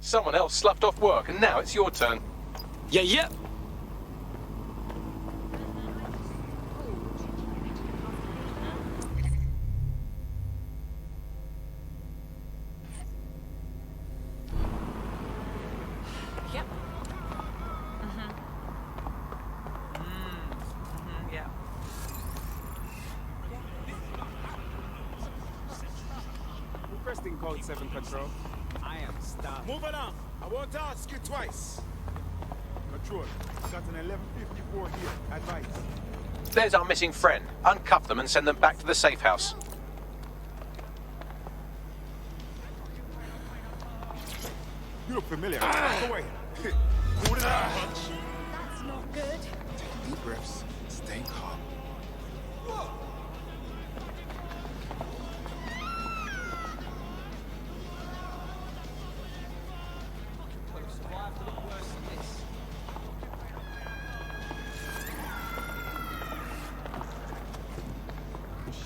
Someone else sloughed off work, and now it's your turn. Yeah, yeah. Yep. Yeah. Requesting code 7 control. I am stuck. Move along. I won't ask you twice. Control. Got an 1154 here. Advice. There's our missing friend. Uncuff them and send them back to the safe house. You look familiar. Go away. Hold it out. That's not good. Take deep breaths. Stay calm.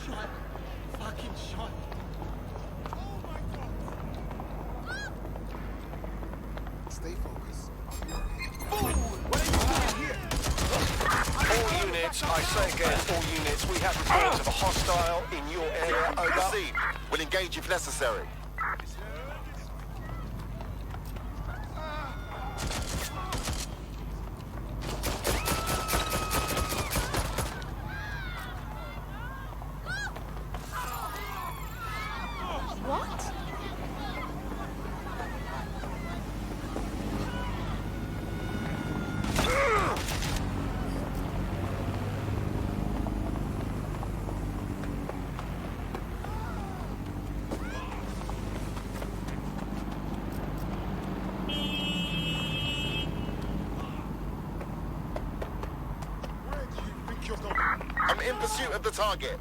Shot. Fucking shot. Stay focused. All units, I say again, all units, we have reports of a hostile in your area. Over. We'll engage if necessary. What? Where do you think you're going? I'm in pursuit of the target.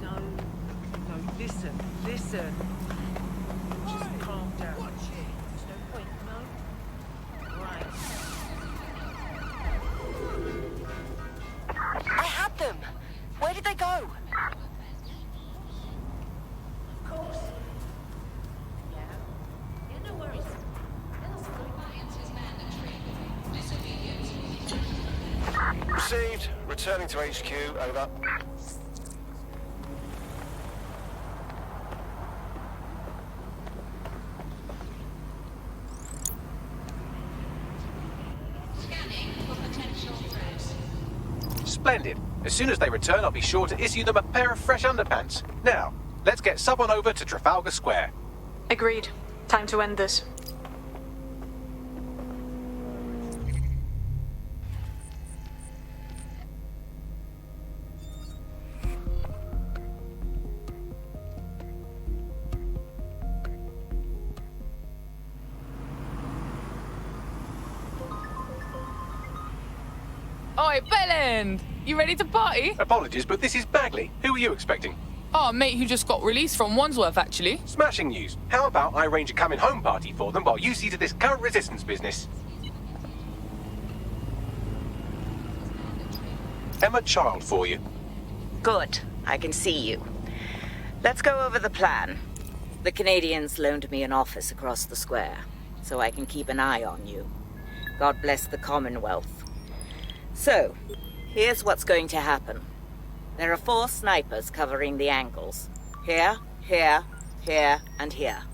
No, listen. Just calm down. There's no point, no? Right. I had them! Where did they go? Of course. Yeah, no worries. Received. Returning to HQ. Over. Splendid. As soon as they return, I'll be sure to issue them a pair of fresh underpants. Now, let's get someone over to Trafalgar Square. Agreed. Time to end this. Oi, Bellend! You ready to party? Apologies, but this is Bagley. Who are you expecting? Oh, a mate who just got released from Wandsworth, actually. Smashing news. How about I arrange a coming home party for them while you see to this current resistance business? Emma Child for you. Good. I can see you. Let's go over the plan. The Canadians loaned me an office across the square, so I can keep an eye on you. God bless the Commonwealth. So, here's what's going to happen. There are 4 snipers covering the angles. Here, here, here, and here.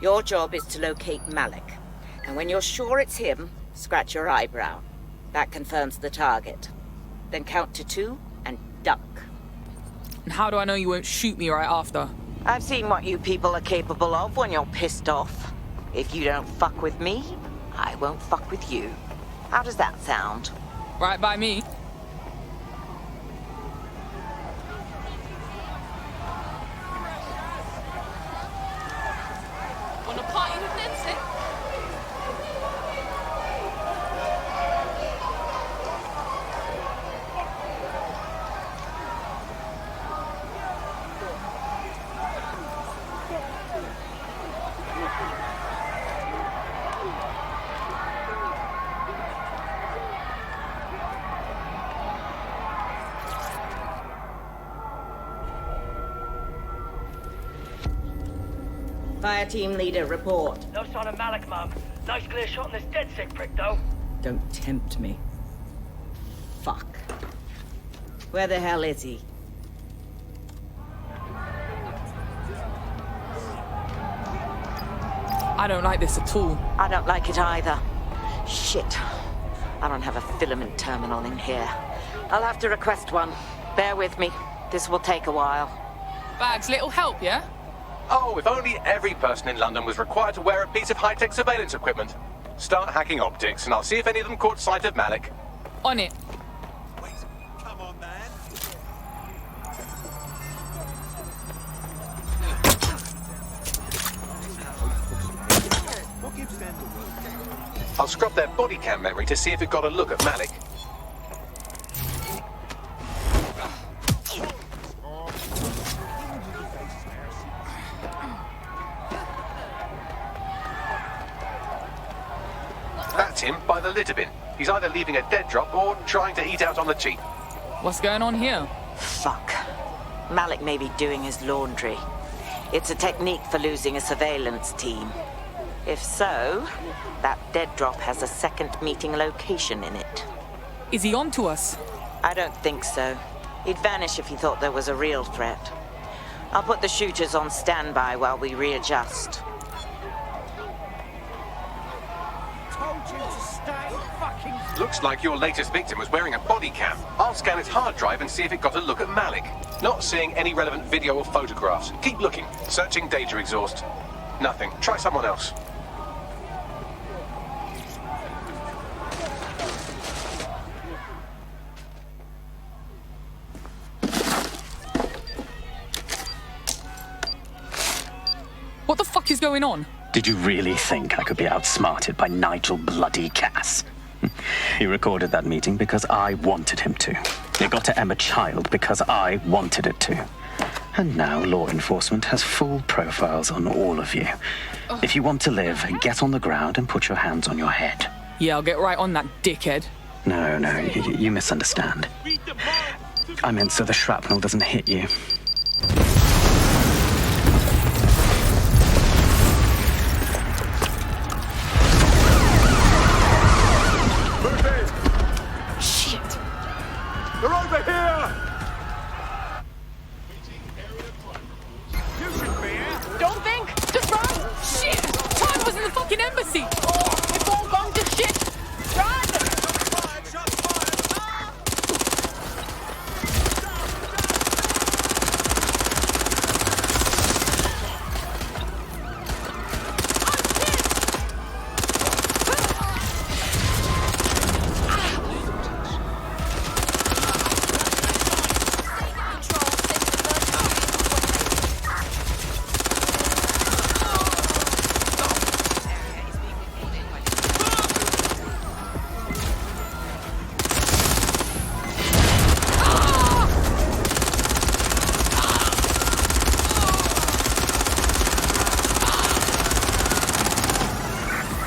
Your job is to locate Malik. And when you're sure it's him, scratch your eyebrow. That confirms the target. Then count to 2 and duck. And how do I know you won't shoot me right after? I've seen what you people are capable of when you're pissed off. If you don't fuck with me, I won't fuck with you. How does that sound? Right by me. Wanna party with Nancy? Fire team leader, report. No sign of Malik, Mum. Nice clear shot on this dead sick prick, though. Don't tempt me. Fuck. Where the hell is he? I don't like this at all. I don't like it either. Shit. I don't have a filament terminal in here. I'll have to request one. Bear with me. This will take a while. Bags, little help, yeah? Oh, if only every person in London was required to wear a piece of high-tech surveillance equipment. Start hacking optics, and I'll see if any of them caught sight of Malik. On it. Wait, come on, man. What gives them the work? I'll scrub their body cam memory to see if it got a look at Malik. That's him by the litter bin. He's either leaving a dead drop or trying to eat out on the cheap. What's going on here? Fuck. Malik may be doing his laundry. It's a technique for losing a surveillance team. If so, that dead drop has a second meeting location in it. Is he on to us? I don't think so. He'd vanish if he thought there was a real threat. I'll put the shooters on standby while we readjust. Told you to stay fucking. Looks like your latest victim was wearing a body cam. I'll scan its hard drive and see if it got a look at Malik. Not seeing any relevant video or photographs. Keep looking. Searching data exhaust. Nothing. Try someone else. What the fuck is going on? Did you really think I could be outsmarted by Nigel bloody Cass? He recorded that meeting because I wanted him to. It got to Emma Child because I wanted it to. And now law enforcement has full profiles on all of you. If you want to live, get on the ground and put your hands on your head. Yeah, I'll get right on that, dickhead. No, you misunderstand. I meant so the shrapnel doesn't hit you. They're over here! You should be here. Don't think! Just run! Shit! Time was in the fucking embassy! Oh, it's all gone to shit! Run!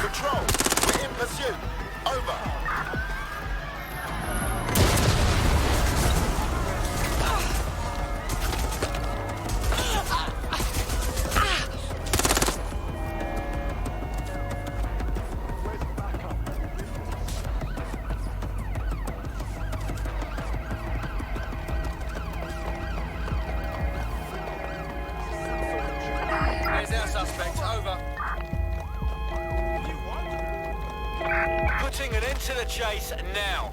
Control, we're in pursuit. Over. There's our suspect. Over. Putting an end to the chase now.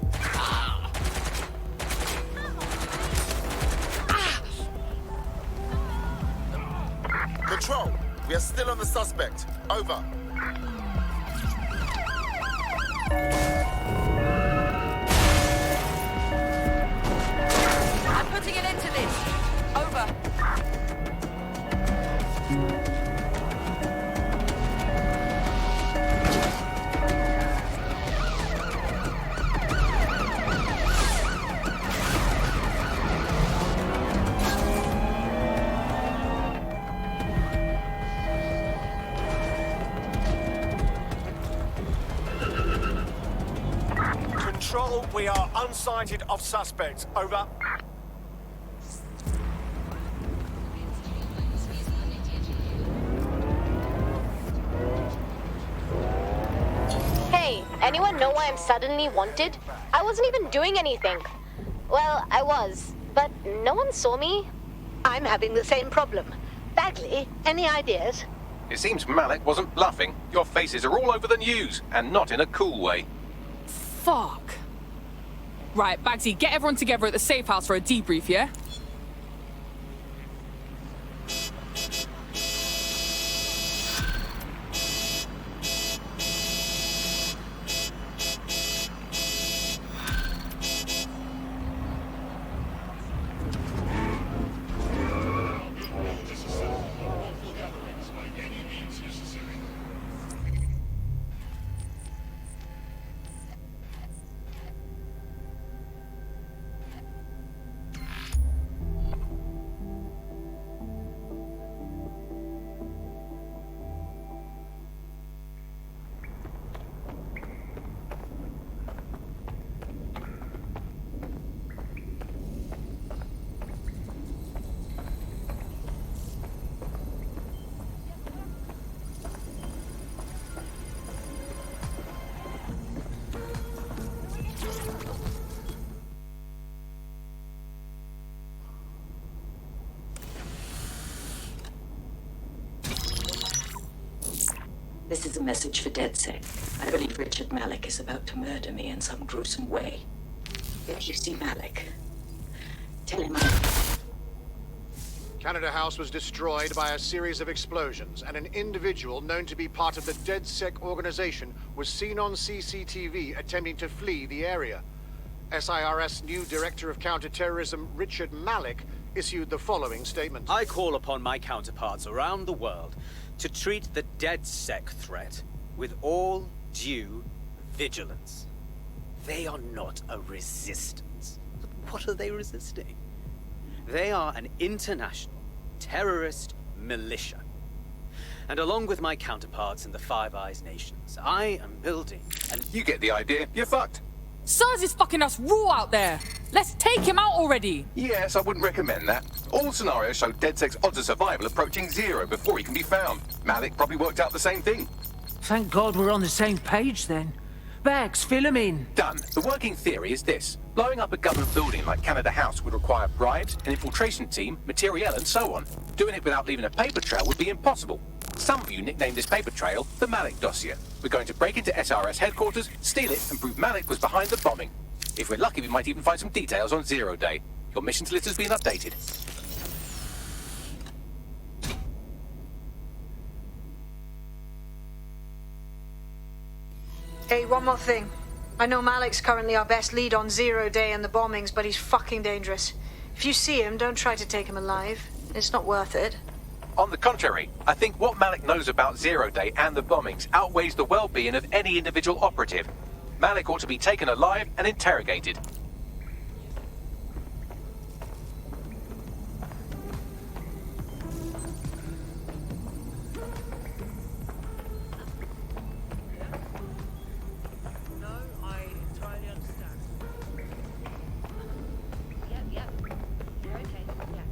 Control, we are still on the suspect. Over. I'm putting an end to this. Over. Control, we are unsighted of suspect. Over. Anyone know why I'm suddenly wanted? I wasn't even doing anything. Well, I was, but no one saw me. I'm having the same problem. Bagley, any ideas? It seems Malik wasn't bluffing. Your faces are all over the news, and not in a cool way. Fuck. Right, Bagsy, get everyone together at the safe house for a debrief, yeah? This is a message for DedSec. I believe Richard Malik is about to murder me in some gruesome way. If you see Malik, tell him Canada House was destroyed by a series of explosions, and an individual known to be part of the DedSec organization was seen on CCTV attempting to flee the area. SIRS new Director of Counterterrorism, Richard Malik, issued the following statement. I call upon my counterparts around the world to treat the DedSec threat with all due vigilance. They are not a resistance. But what are they resisting? They are an international terrorist militia. And along with my counterparts in the Five Eyes nations, I am building and You get the idea. You're fucked. Sars is fucking us raw out there. Let's take him out already. Yes, I wouldn't recommend that. All scenarios show DedSec's odds of survival approaching 0 before he can be found. Malik probably worked out the same thing. Thank God we're on the same page then. Bags, fill him in. Done. The working theory is this. Blowing up a government building like Canada House would require bribes, an infiltration team, materiel, and so on. Doing it without leaving a paper trail would be impossible. Some of you nicknamed this paper trail the Malik dossier. We're going to break into SRS headquarters, steal it, and prove Malik was behind the bombing. If we're lucky, we might even find some details on Zero Day. Your missions list has been updated. Hey, one more thing. I know Malik's currently our best lead on Zero Day and the bombings, but he's fucking dangerous. If you see him, don't try to take him alive. It's not worth it. On the contrary, I think what Malik knows about Zero Day and the bombings outweighs the well-being of any individual operative. Malik ought to be taken alive and interrogated. No, I entirely understand. Yep. You're okay. Yeah.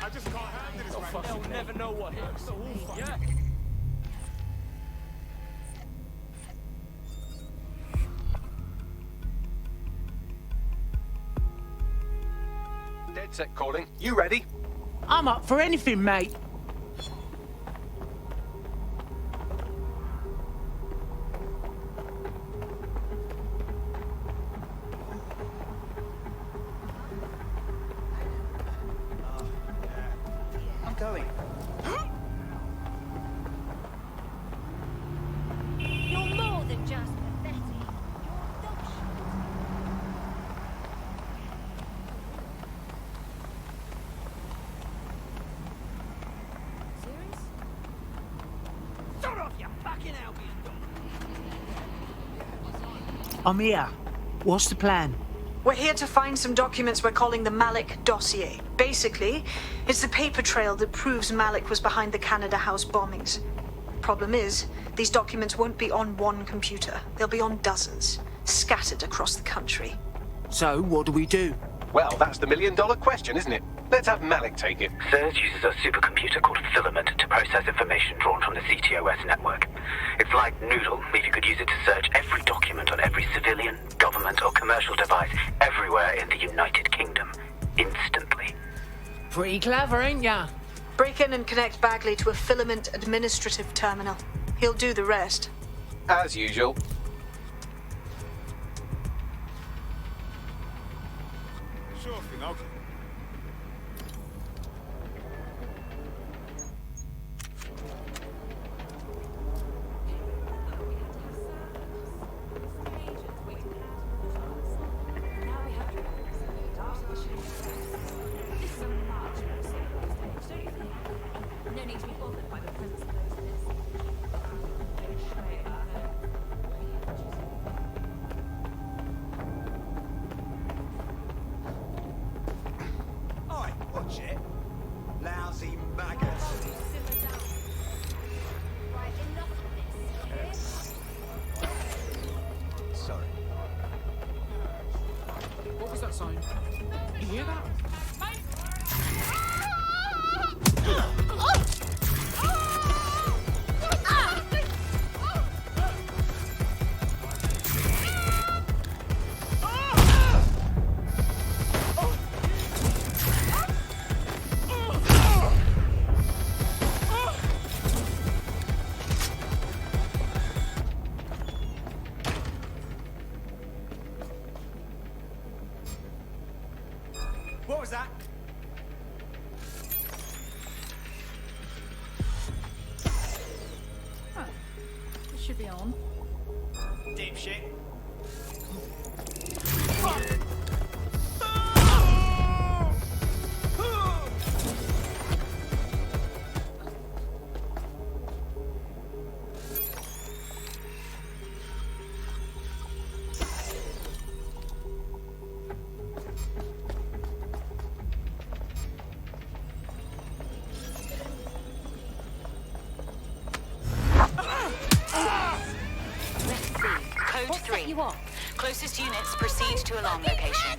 I just can't handle this right now. They'll never know what hit us. Yeah. DedSec calling. You ready? I'm up for anything, mate. I'm going. You're more than just pathetic. You're dog shit. Serious? Shut off, you fucking Albion dog. I'm here. What's the plan? We're here to find some documents we're calling the Malik dossier. Basically, it's the paper trail that proves Malik was behind the Canada House bombings. Problem is, these documents won't be on one computer. They'll be on dozens, scattered across the country. So, what do we do? Well, that's the million-dollar question, isn't it? Let's have Malik take it. SIRS uses a supercomputer called Filament to process information drawn from the CTOS network. It's like Noodle, if you could use it to search every document on every civilian, government, or commercial device everywhere in the United Kingdom, instantly. Pretty clever, ain't ya? Break in and connect Bagley to a Filament administrative terminal. He'll do the rest. As usual. Sure thing, okay. Oi, watch it. Lousy maggots. Sorry. What was that sign? You hear that? What was that? It should be on. Dipshit. Code 3. You are. Closest units proceed to alarm location.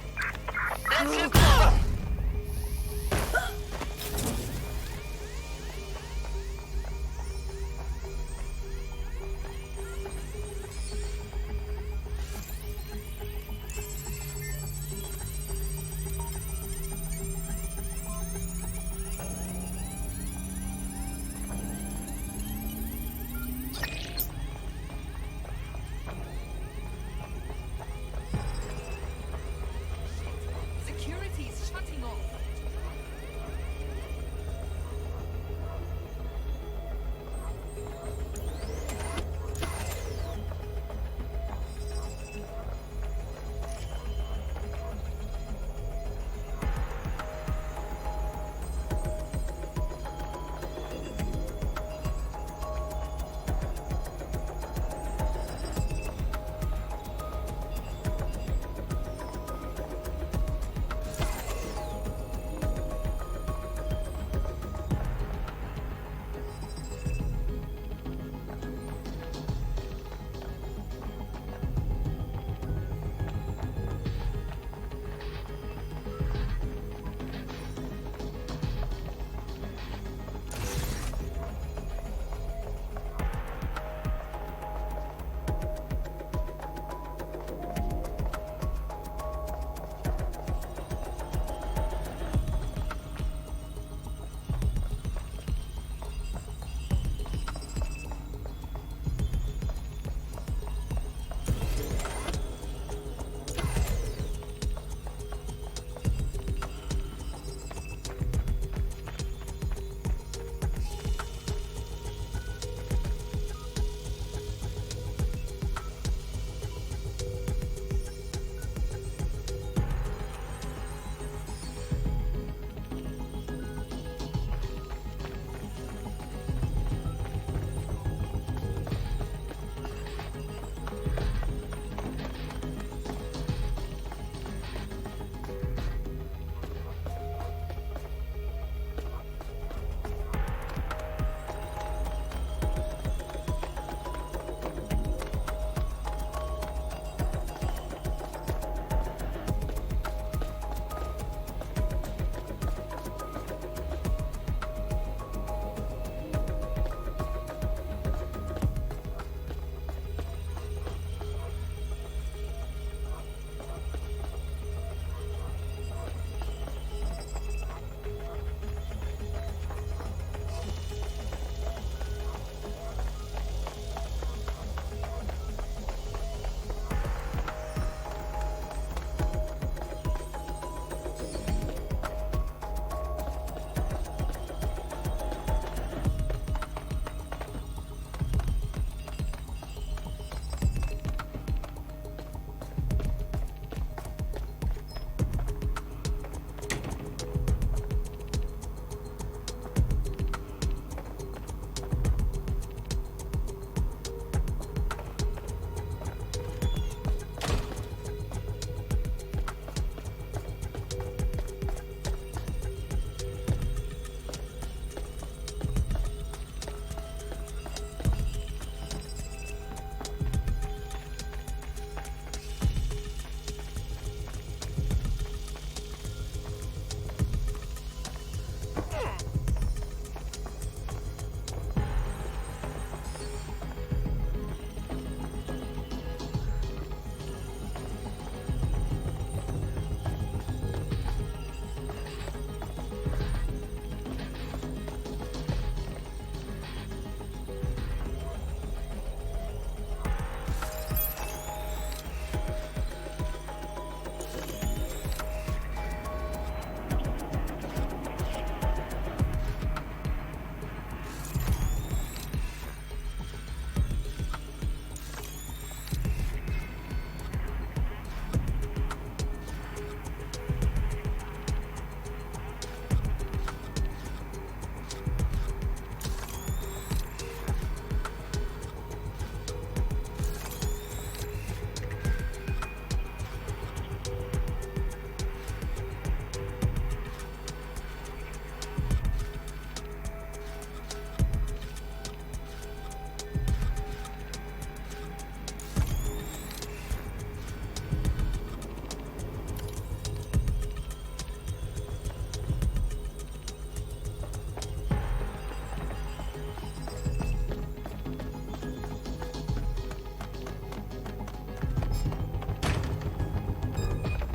Security's shutting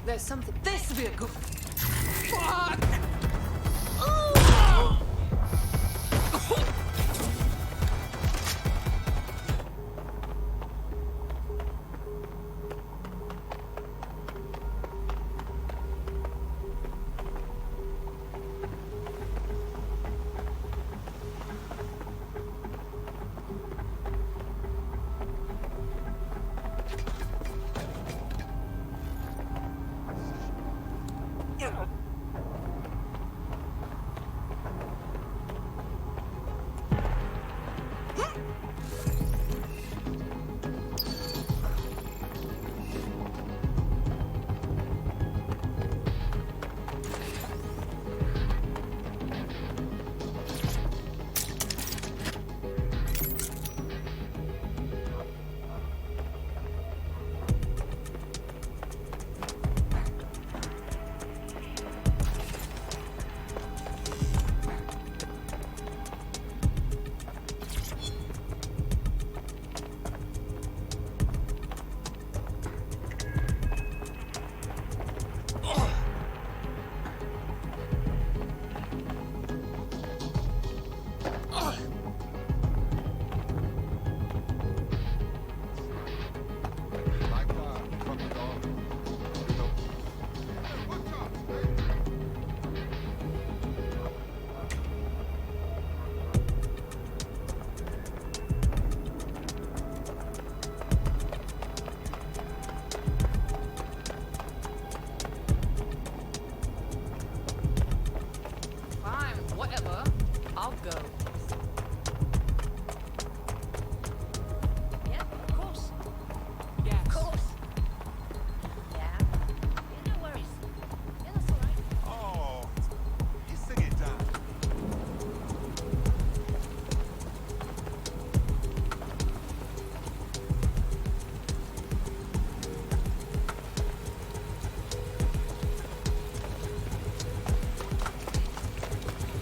There's something. This will be a good. Fuck!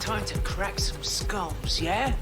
Time to crack some skulls, yeah?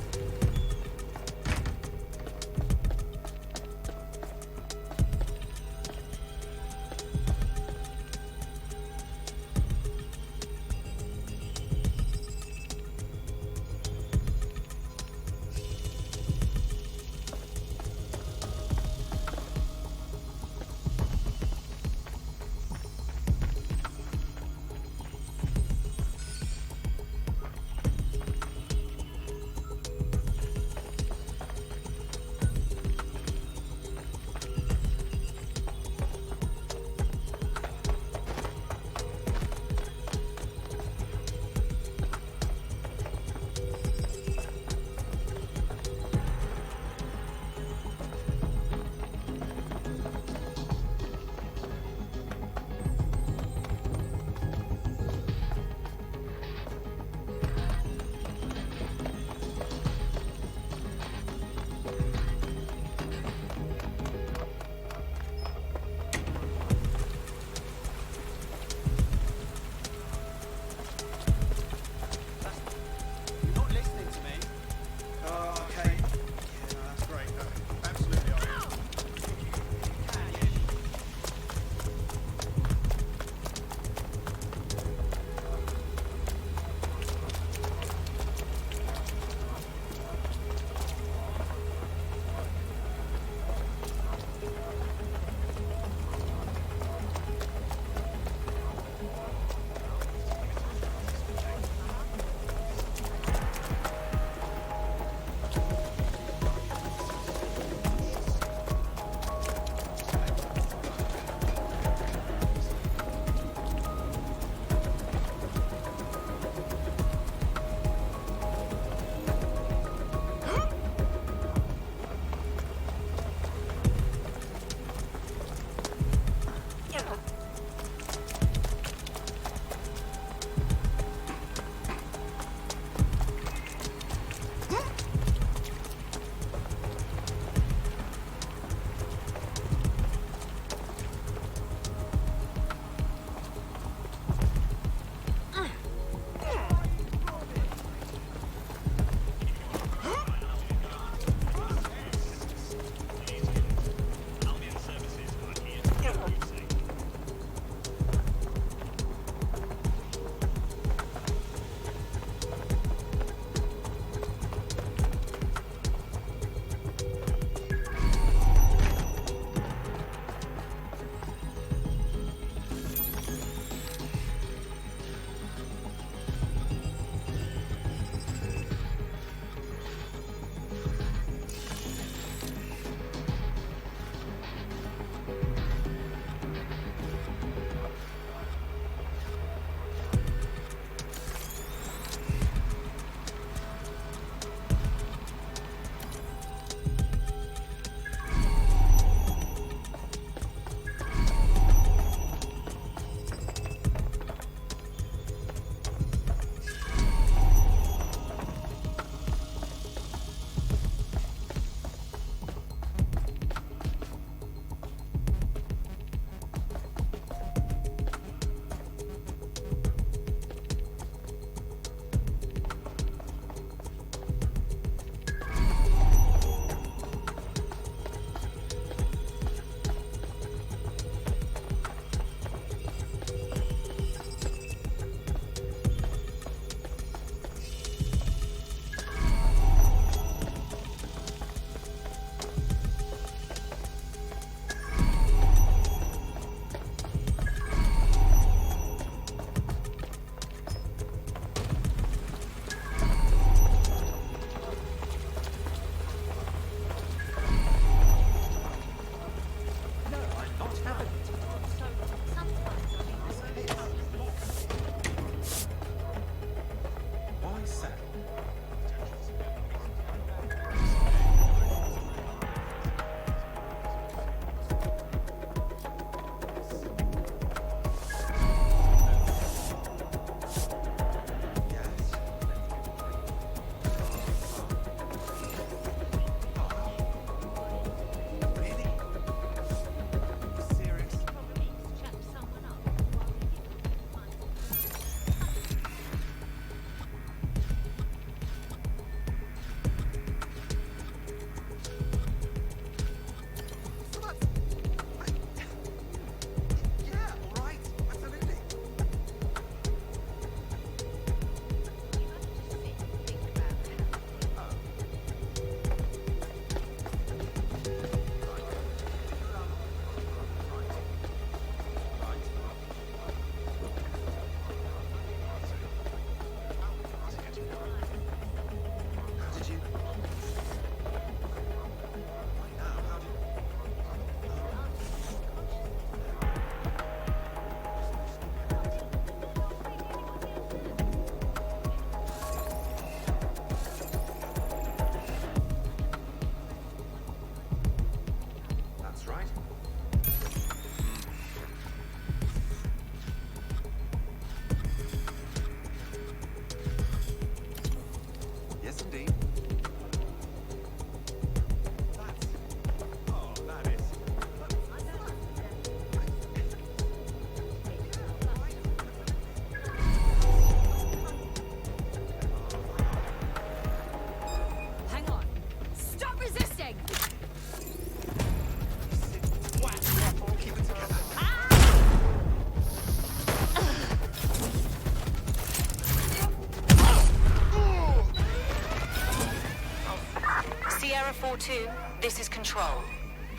4-2, this is Control.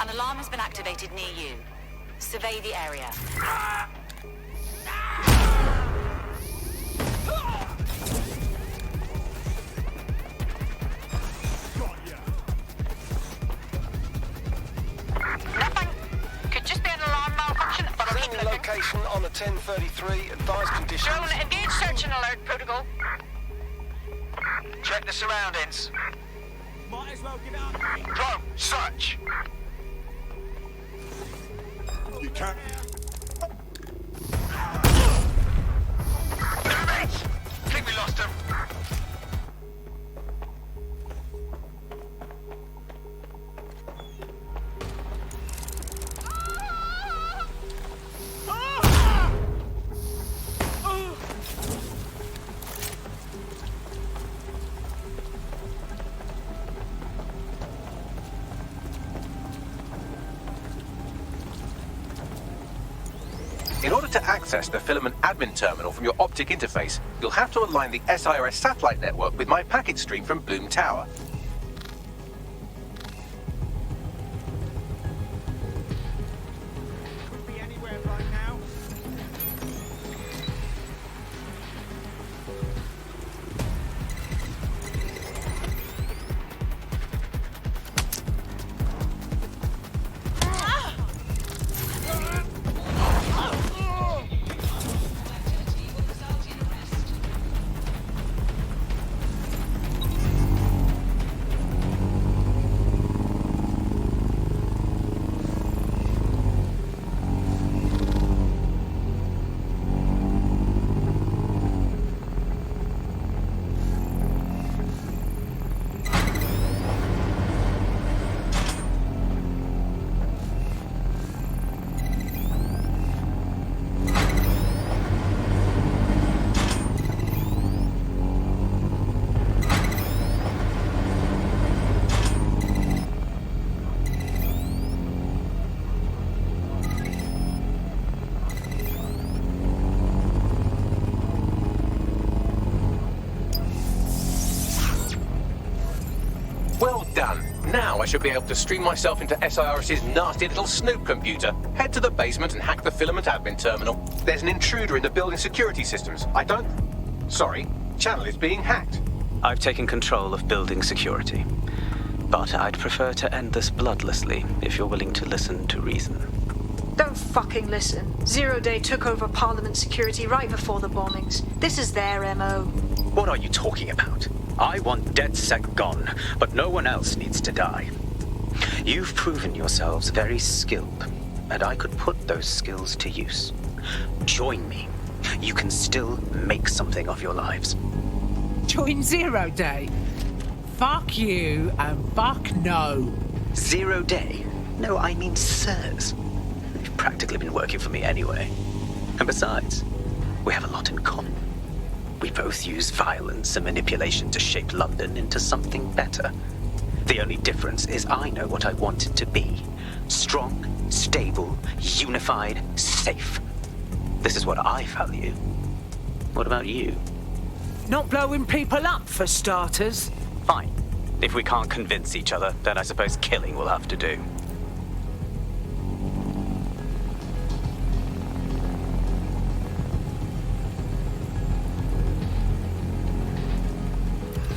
An alarm has been activated near you. Survey the area. Nothing. Could just be an alarm malfunction, but I'll keep looking. Location on the 1033. Advised conditions. Drone, engage search and alert protocol. Check the surroundings. Might as well get out. Drone, search. You can't. Damn it! I think we lost him. In order to access the filament admin terminal from your optic interface, you'll have to align the SIRS satellite network with my packet stream from Bloom Tower. Could be anywhere right now. Well done. Now I should be able to stream myself into SIRS's nasty little snoop computer. Head to the basement and hack the filament admin terminal. There's an intruder in the building security systems. Sorry, channel is being hacked. I've taken control of building security. But I'd prefer to end this bloodlessly if you're willing to listen to reason. Don't fucking listen. Zero Day took over Parliament security right before the bombings. This is their MO. What are you talking about? I want DedSec gone, but no one else needs to die. You've proven yourselves very skilled, and I could put those skills to use. Join me. You can still make something of your lives. Join Zero Day? Fuck you and fuck no. 0 Day? No, I mean sirs. You've practically been working for me anyway. And besides, we have a lot in common. We both use violence and manipulation to shape London into something better. The only difference is I know what I want it to be. Strong, stable, unified, safe. This is what I value. What about you? Not blowing people up, for starters. Fine. If we can't convince each other, then I suppose killing will have to do.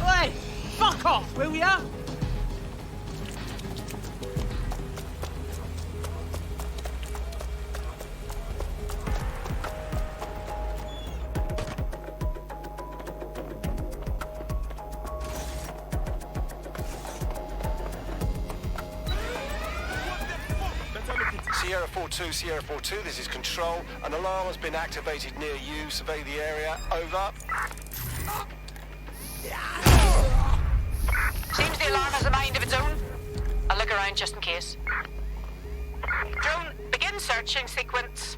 Hey, fuck off, will ya? Sierra 4-2, Sierra 4-2, this is Control. An alarm has been activated near you. Survey the area. Over. Seems the alarm has a mind of its own. I'll look around just in case. Drone, begin searching sequence.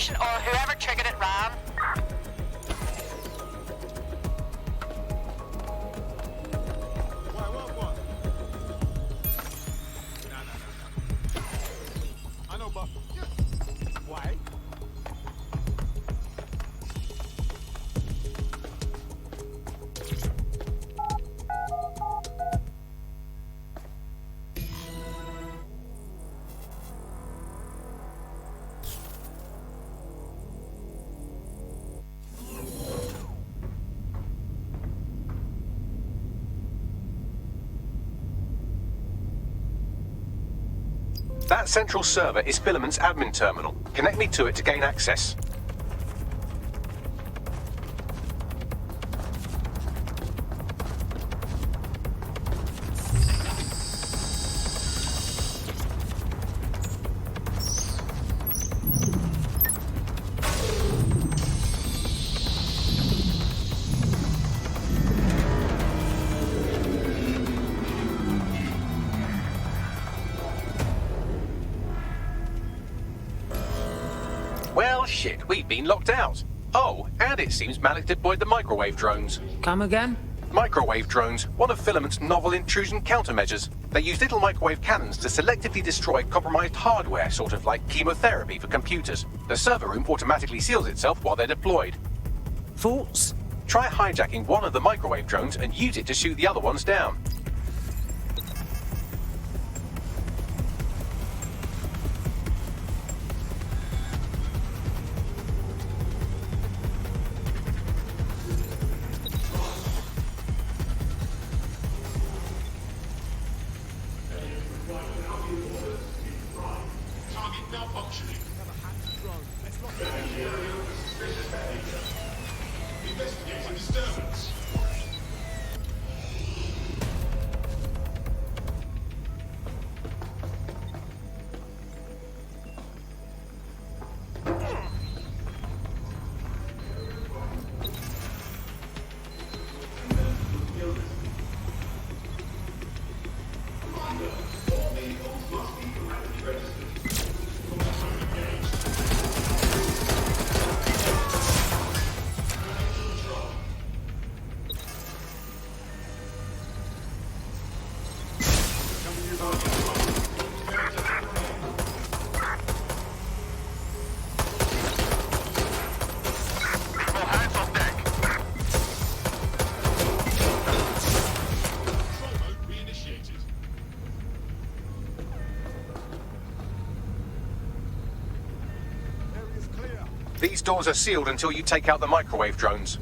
malfunction or whoever triggered it ran. I know, but why? That central server is Filament's admin terminal. Connect me to it to gain access. Well, shit, we've been locked out. Oh, and it seems Malik deployed the microwave drones. Come again? Microwave drones, one of Filament's novel intrusion countermeasures. They use little microwave cannons to selectively destroy compromised hardware, sort of like chemotherapy for computers. The server room automatically seals itself while they're deployed. Thoughts? Try hijacking one of the microwave drones and use it to shoot the other ones down. These doors are sealed until you take out the microwave drones.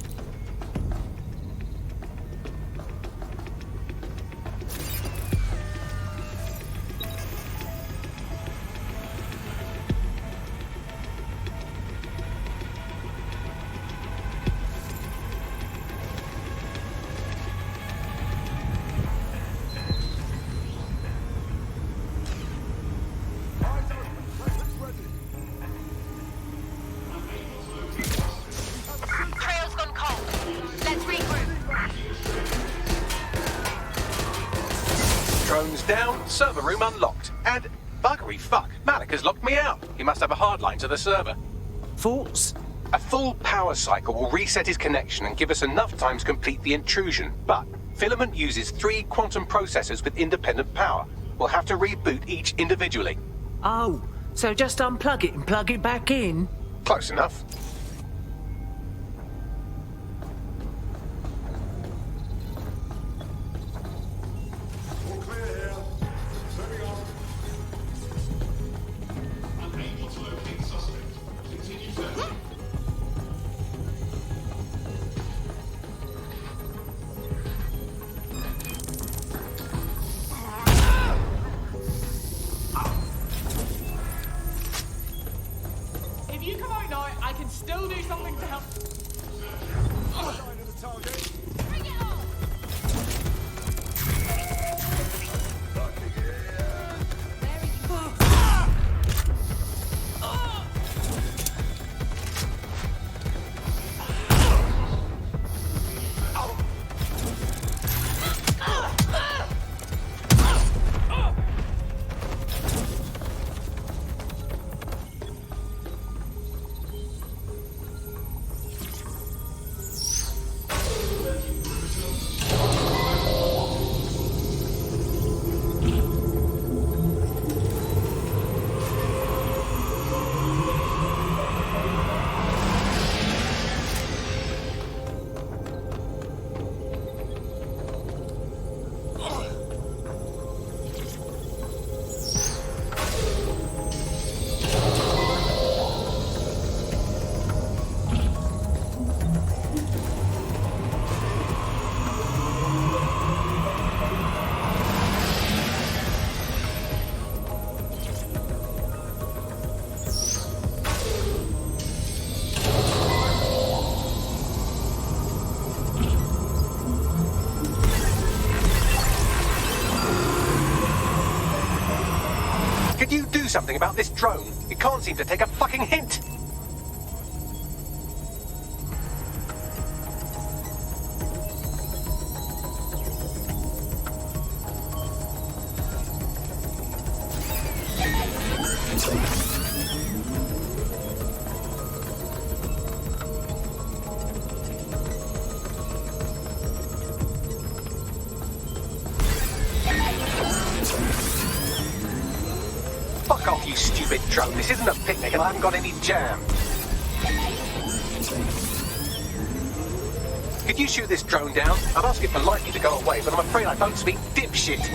Drones down, server room unlocked. And buggery fuck, Malik has locked me out. He must have a hard line to the server. Thoughts? A full power cycle will reset his connection and give us enough time to complete the intrusion. But Filament uses 3 quantum processors with independent power. We'll have to reboot each individually. Oh, so just unplug it and plug it back in? Close enough. If you come out now, I can still do something to help. Bring it on! something about this drone. It can't seem to take a fucking hint. Fuck off, you stupid drone. This isn't a picnic and I haven't got any jam. Could you shoot this drone down? I'd ask it politely to go away, but I'm afraid I don't speak dipshit.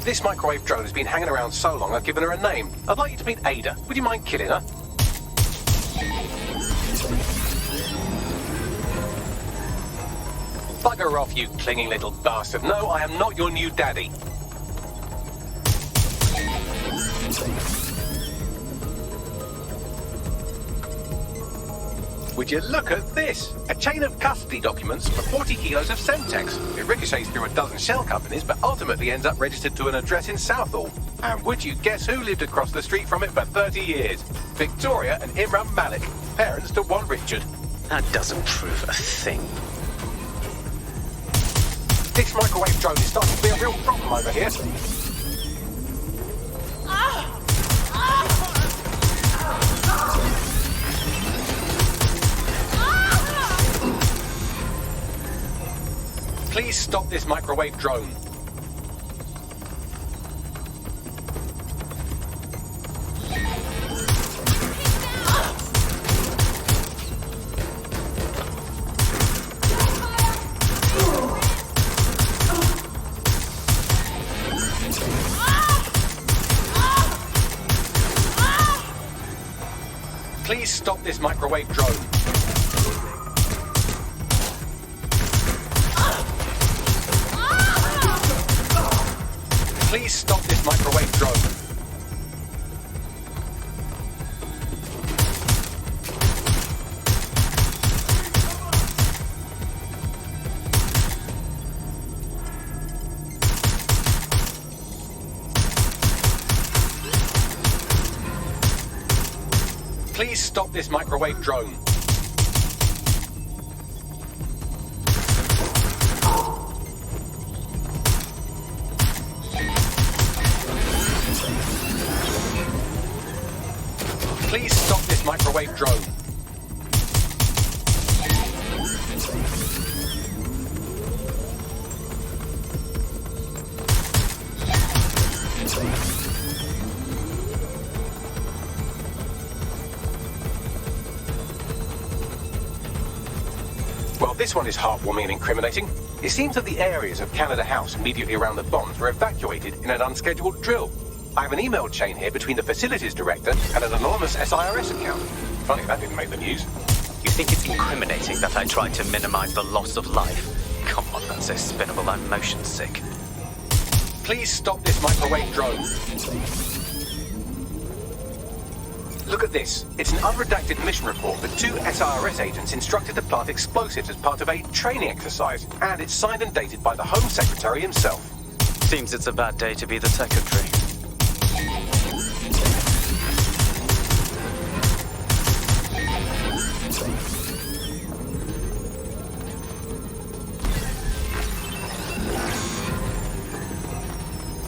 This microwave drone has been hanging around so long I've given her a name. I'd like you to meet Ada. Would you mind killing her? Bugger off, you clinging little bastard. No, I am not your new daddy. Would you look at this? A chain of custody documents for 40 kilos of Semtex. It ricochets through a dozen shell companies, but ultimately ends up registered to an address in Southall. And would you guess who lived across the street from it for 30 years? Victoria and Imran Malik, parents to one Richard. That doesn't prove a thing. This microwave drone is starting to be a real problem over here. Please stop this microwave drone. Please stop this microwave drone. Please stop this microwave drone. Please stop this microwave drone. Please stop this microwave drone. Well, this one is heartwarming and incriminating. It seems that the areas of Canada House immediately around the bombs were evacuated in an unscheduled drill. I have an email chain here between the facilities director and an anonymous SIRS account. Funny that didn't make the news. You think it's incriminating that I tried to minimize the loss of life? Come on, that's so spinnable, I'm motion sick. Please stop this microwave drone. Look at this. It's an unredacted mission report that 2 SIRS agents instructed to plant explosives as part of a training exercise, and it's signed and dated by the Home Secretary himself. Seems it's a bad day to be the secretary.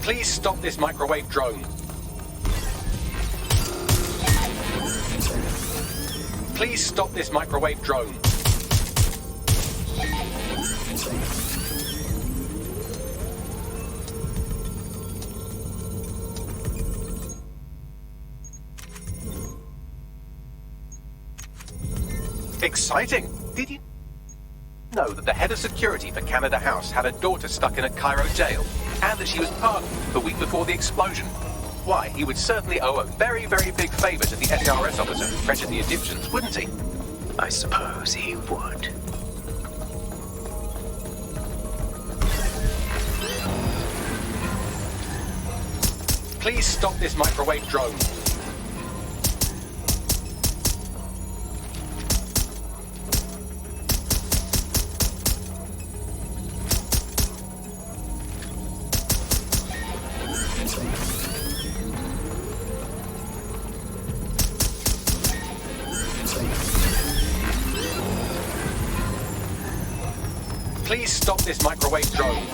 Please stop this microwave drone. Please stop this microwave drone. Exciting! Did you know that the head of security for Canada House had a daughter stuck in a Cairo jail, and that she was pardoned the week before the explosion? Why, he would certainly owe a very, very big favor to the SRS officer who pressured the Egyptians, wouldn't he? I suppose he would. Please stop this microwave drone. Please stop this microwave drone.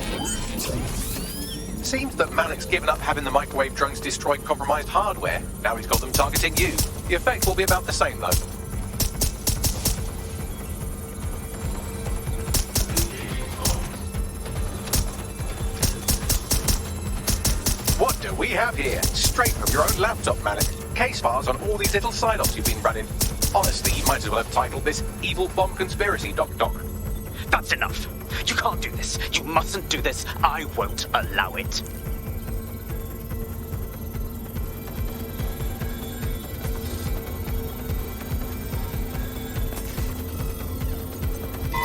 Seems that Malik's given up having the microwave drones destroy compromised hardware. Now he's got them targeting you. The effect will be about the same, though. What do we have here? Straight from your own laptop, Malik. Case files on all these little side-offs you've been running. Honestly, you might as well have titled this Evil Bomb Conspiracy, Doc. That's enough. You can't do this. You mustn't do this. I won't allow it.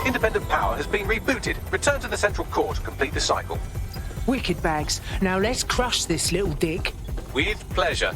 Independent power has been rebooted. Return to the central core to complete the cycle. Wicked bags. Now let's crush this little dick. With pleasure.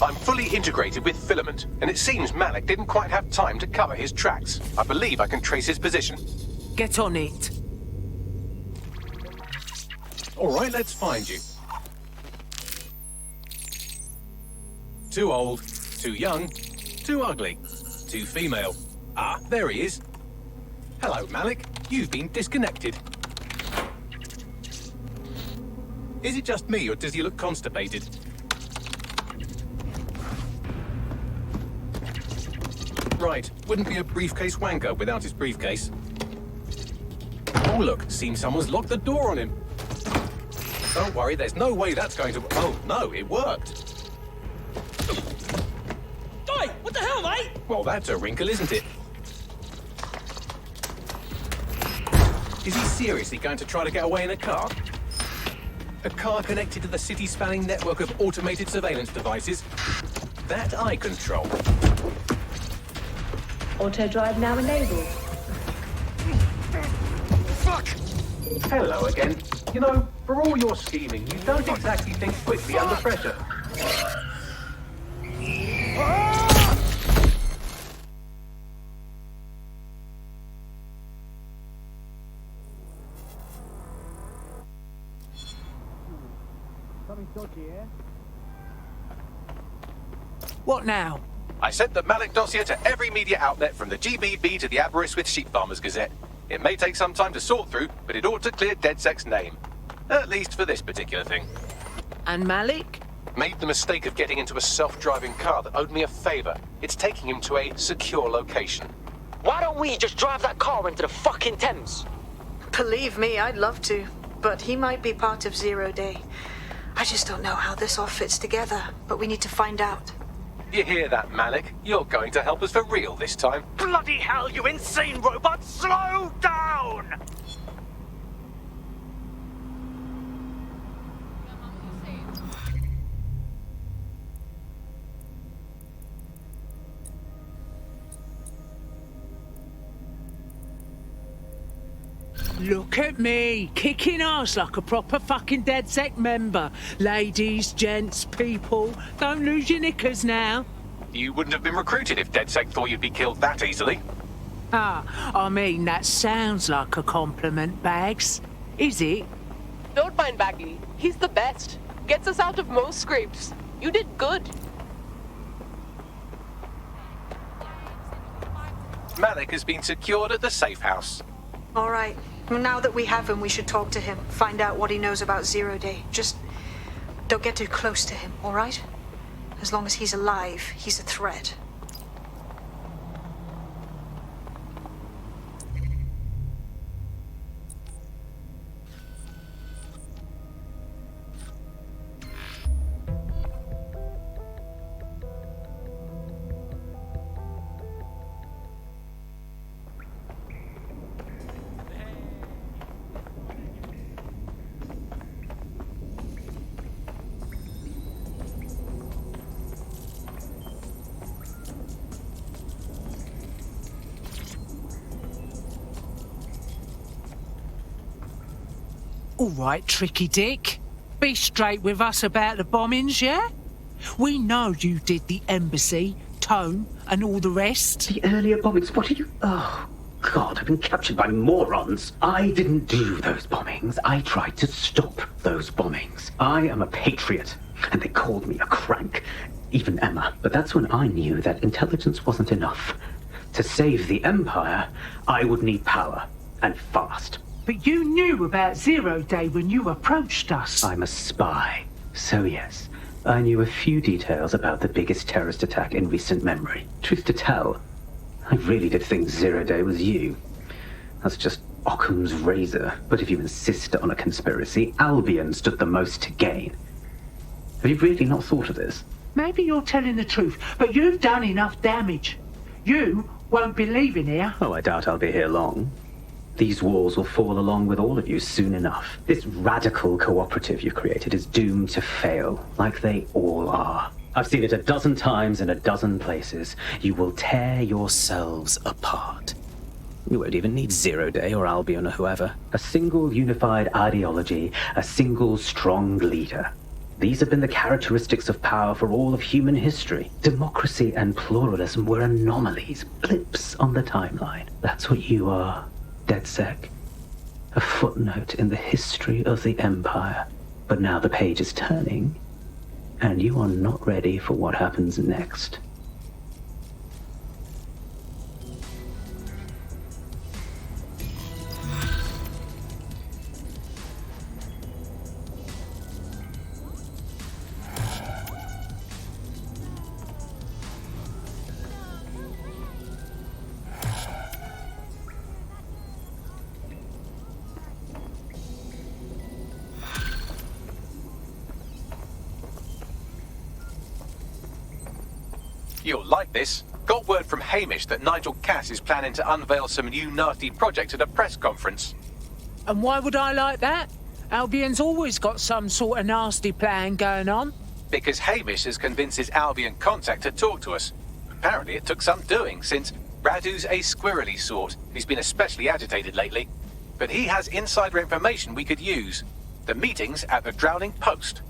I'm fully integrated with Filament, and it seems Malik didn't quite have time to cover his tracks. I believe I can trace his position. Get on it. All right, let's find you. Too old, too young, too ugly, too female. Ah, there he is. Hello, Malik. You've been disconnected. Is it just me, or does he look constipated? Right, wouldn't be a briefcase wanker without his briefcase. Oh look, seems someone's locked the door on him. Don't worry, there's no way that's going to... Oh no, it worked. Oi, what the hell, mate? Well, that's a wrinkle, isn't it? Is he seriously going to try to get away in a car? A car connected to the city-spanning network of automated surveillance devices? That I control. Auto drive now enabled. Fuck! Hello again. You know, for all your scheming, you don't exactly think quickly under pressure. Something dodgy here. What now? I sent the Malik dossier to every media outlet from the GBB to the Aberystwyth Sheep Farmers Gazette. It may take some time to sort through, but it ought to clear DedSec's name. At least for this particular thing. And Malik? Made the mistake of getting into a self-driving car that owed me a favor. It's taking him to a secure location. Why don't we just drive that car into the fucking Thames? Believe me, I'd love to. But he might be part of Zero Day. I just don't know how this all fits together, but we need to find out. You hear that, Malik? You're going to help us for real this time. Bloody hell, you insane robot! Slow down! Look at me, kicking ass like a proper fucking DedSec member. Ladies, gents, people, don't lose your knickers now. You wouldn't have been recruited if DedSec thought you'd be killed that easily. Ah, I mean, that sounds like a compliment, Bags. Is it? Don't mind Bagley. He's the best. Gets us out of most scrapes. You did good. Malik has been secured at the safe house. All right. Well, now that we have him, we should talk to him. Find out what he knows about Zero Day. Just Don't get too close to him, all right? As long as he's alive, he's a threat. All right, Tricky Dick. Be straight with us about the bombings, yeah? We know you did the embassy, Tone, and all the rest. The earlier bombings, what are you... Oh, God, I've been captured by morons. I didn't do those bombings. I tried to stop those bombings. I am a patriot, and they called me a crank. Even Emma. But that's when I knew that intelligence wasn't enough. To save the Empire, I would need power, and fast. But you knew about Zero Day when you approached us. I'm a spy. So yes, I knew a few details about the biggest terrorist attack in recent memory. Truth to tell, I really did think Zero Day was you. That's just Occam's razor. But if you insist on a conspiracy, Albion stood the most to gain. Have you really not thought of this? Maybe you're telling the truth, but you've done enough damage. You won't be leaving here. Oh, I doubt I'll be here long. These walls will fall along with all of you soon enough. This radical cooperative you've created is doomed to fail, like they all are. I've seen it a dozen times in a dozen places. You will tear yourselves apart. You won't even need Zero Day or Albion or whoever. A single unified ideology, a single strong leader. These have been the characteristics of power for all of human history. Democracy and pluralism were anomalies, blips on the timeline. That's what you are. DedSec, a footnote in the history of the Empire. But now the page is turning, and you are not ready for what happens next. You'll like this. Got word from Hamish that Nigel Cass is planning to unveil some new nasty project at a press conference. And why would I like that? Albion's always got some sort of nasty plan going on. Because Hamish has convinced his Albion contact to talk to us. Apparently it took some doing, since Radu's a squirrely sort. He's been especially agitated lately. But he has insider information we could use. The meeting's at the Drowning Post.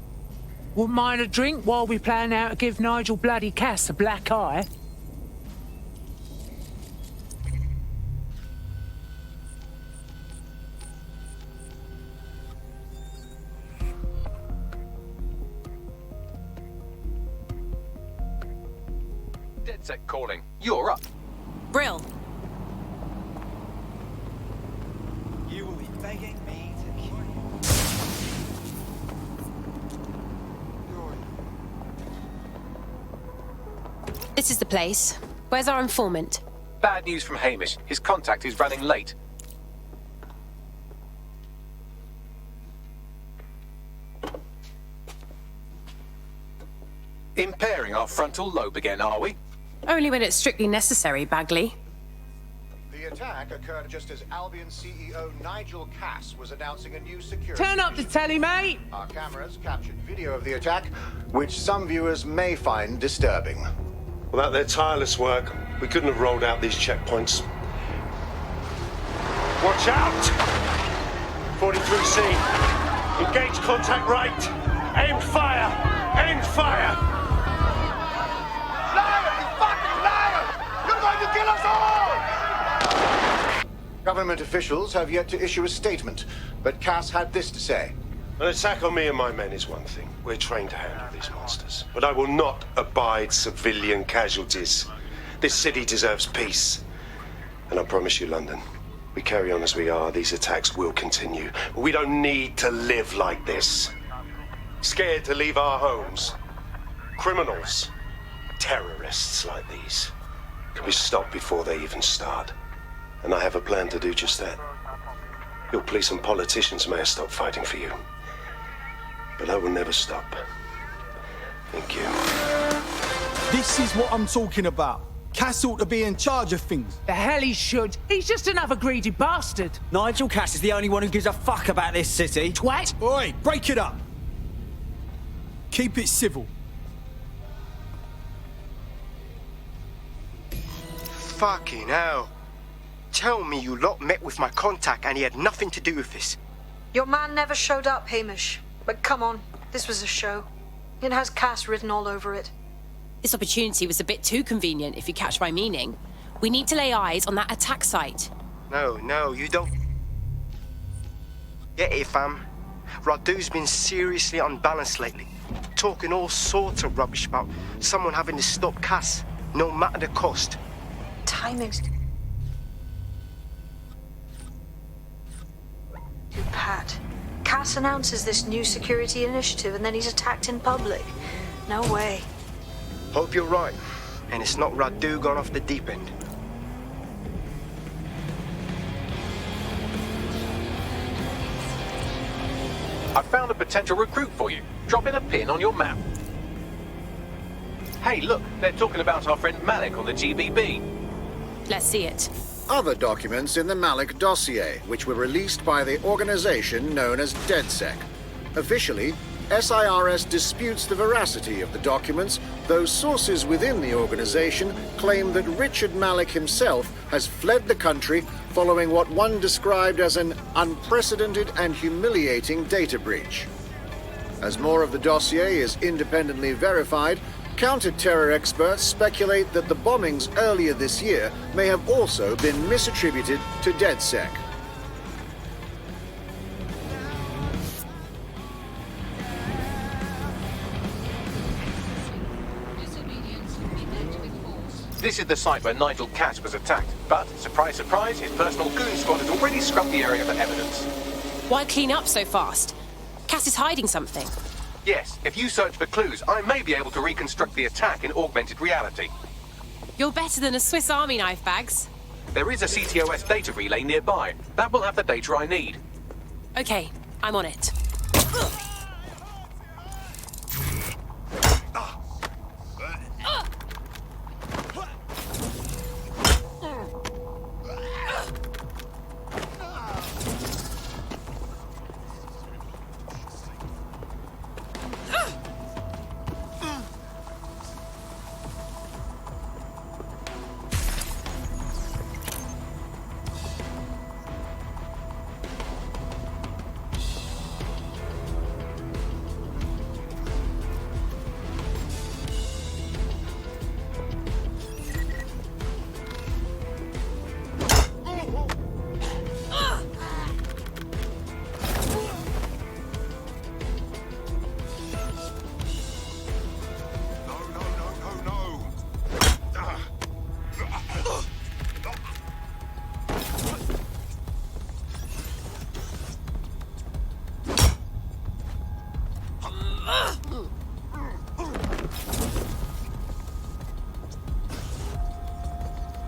Wouldn't mind a drink while we plan how to give Nigel bloody Cass a black eye. DedSec calling. You're up. Brill. You will be begging me to kill you. This is the place. Where's our informant? Bad news from Hamish. His contact is running late. Impairing our frontal lobe again, are we? Only when it's strictly necessary, Bagley. The attack occurred just as Albion CEO Nigel Cass was announcing a new security... Turn up the telly, mate! Our cameras captured video of the attack, which some viewers may find disturbing. Without their tireless work, we couldn't have rolled out these checkpoints. Watch out! 43C. Engage contact right. Aim fire! Aim fire! Liar! You fucking liar! You're going to kill us all! Government officials have yet to issue a statement, but Cass had this to say. An attack on me and my men is one thing. We're trained to handle these monsters. But I will not abide civilian casualties. This city deserves peace. And I promise you, London, we carry on as we are, these attacks will continue. We don't need to live like this. Scared to leave our homes. Criminals, terrorists like these, can be stopped before they even start. And I have a plan to do just that. Your police and politicians may have stopped fighting for you, but I will never stop. Thank you. This is what I'm talking about. Cass ought to be in charge of things. The hell he should. He's just another greedy bastard. Nigel Cass is the only one who gives a fuck about this city. Twat! Oi, break it up. Keep it civil. Fucking hell. Tell me you lot met with my contact and he had nothing to do with this. Your man never showed up, Hamish. But come on, this was a show. It has Cass written all over it. This opportunity was a bit too convenient, if you catch my meaning. We need to lay eyes on that attack site. No, you don't get it, fam. Radu's been seriously unbalanced lately. Talking all sorts of rubbish about someone having to stop Cass, no matter the cost. Timing's... Pat, Cass announces this new security initiative and then he's attacked in public. No way. Hope you're right, and it's not Radu gone off the deep end. I found a potential recruit for you. Drop in a pin on your map. Hey, look, they're talking about our friend Malik on the GBB. Let's see it. Other documents in the Malik dossier, which were released by the organization known as DedSec. Officially, SIRS disputes the veracity of the documents, though sources within the organization claim that Richard Malik himself has fled the country following what one described as an unprecedented and humiliating data breach. As more of the dossier is independently verified, counter-terror experts speculate that the bombings earlier this year may have also been misattributed to DedSec. This is the site where Nigel Cass was attacked, but, surprise, surprise, his personal goon squad has already scrubbed the area for evidence. Why clean up so fast? Cass is hiding something. Yes, if you search for clues, I may be able to reconstruct the attack in augmented reality. You're better than a Swiss Army knife, Bags. There is a CTOS data relay nearby. That will have the data I need. Okay, I'm on it.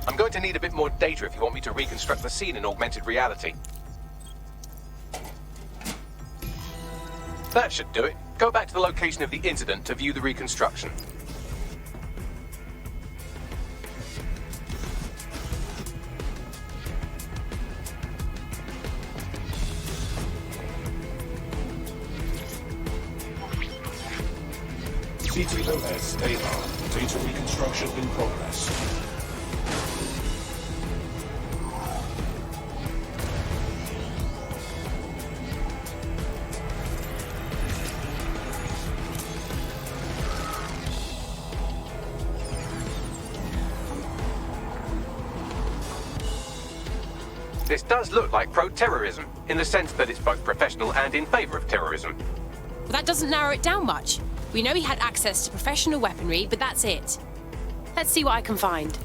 I'm going to need a bit more data if you want me to reconstruct the scene in augmented reality. That should do it. Go back to the location of the incident to view the reconstruction. CTOS data. Data reconstruction in progress. This does look like pro-terrorism, in the sense that it's both professional and in favor of terrorism. Well, that doesn't narrow it down much. We know he had access to professional weaponry, but that's it. Let's see what I can find.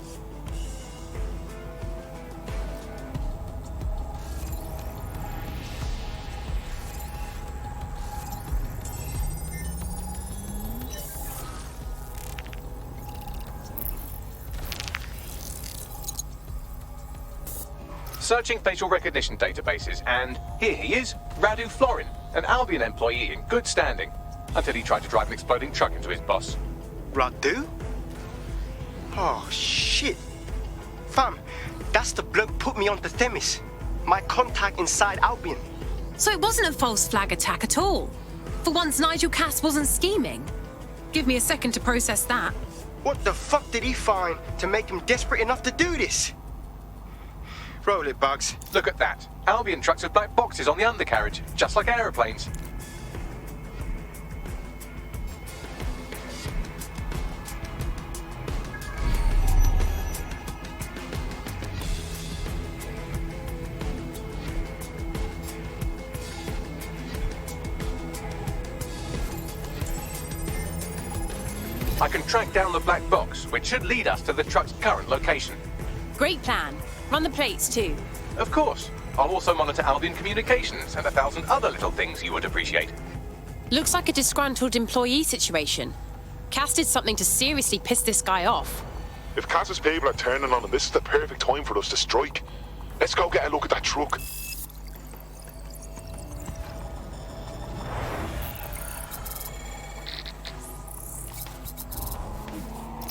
searching facial recognition databases, and here he is, Radu Florin, an Albion employee in good standing, until he tried to drive an exploding truck into his boss. Radu? Oh, shit. Fam, that's the bloke put me on the Themis. My contact inside Albion. So it wasn't a false flag attack at all? For once, Nigel Cass wasn't scheming? Give me a second to process that. What the fuck did he find to make him desperate enough to do this? Roll it, Bugs. Look at that. Albion trucks with black boxes on the undercarriage, just like aeroplanes. I can track down the black box, which should lead us to the truck's current location. Great plan. Run the plates too. Of course. I'll also monitor Albion communications and 1,000 other little things you would appreciate. Looks like a disgruntled employee situation. Cass did something to seriously piss this guy off. If Cass's people are turning on him, this is the perfect time for us to strike. Let's go get a look at that truck.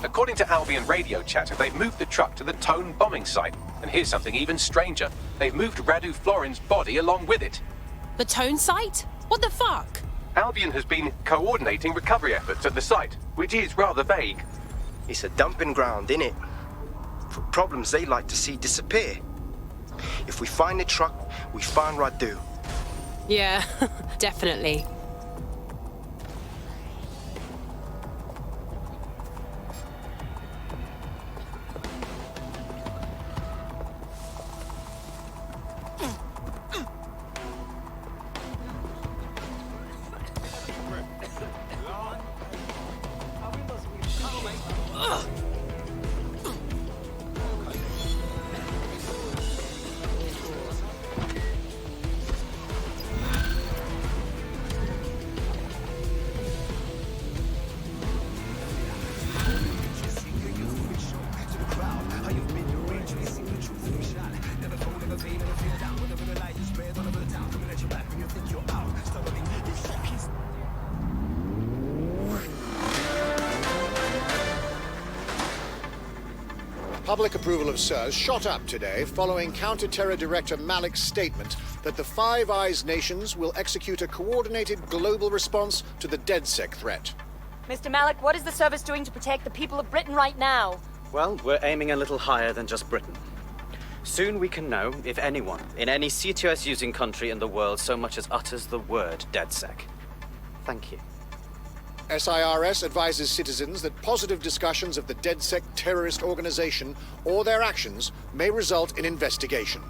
According to Albion radio chatter, they've moved the truck to the Tone bombing site. And here's something even stranger. They've moved Radu Florin's body along with it. The Tone site? What the fuck? Albion has been coordinating recovery efforts at the site, which is rather vague. It's a dumping ground, innit? For problems they like to see disappear. If we find the truck, we find Radu. Yeah, definitely. Public approval of SIRS shot up today following Counter-Terror Director Malik's statement that the Five Eyes nations will execute a coordinated global response to the DedSec threat. Mr. Malik, what is the service doing to protect the people of Britain right now? Well, we're aiming a little higher than just Britain. Soon we can know if anyone in any CTOS-using country in the world so much as utters the word DedSec. Thank you. SIRS advises citizens that positive discussions of the DedSec terrorist organization or their actions may result in investigation.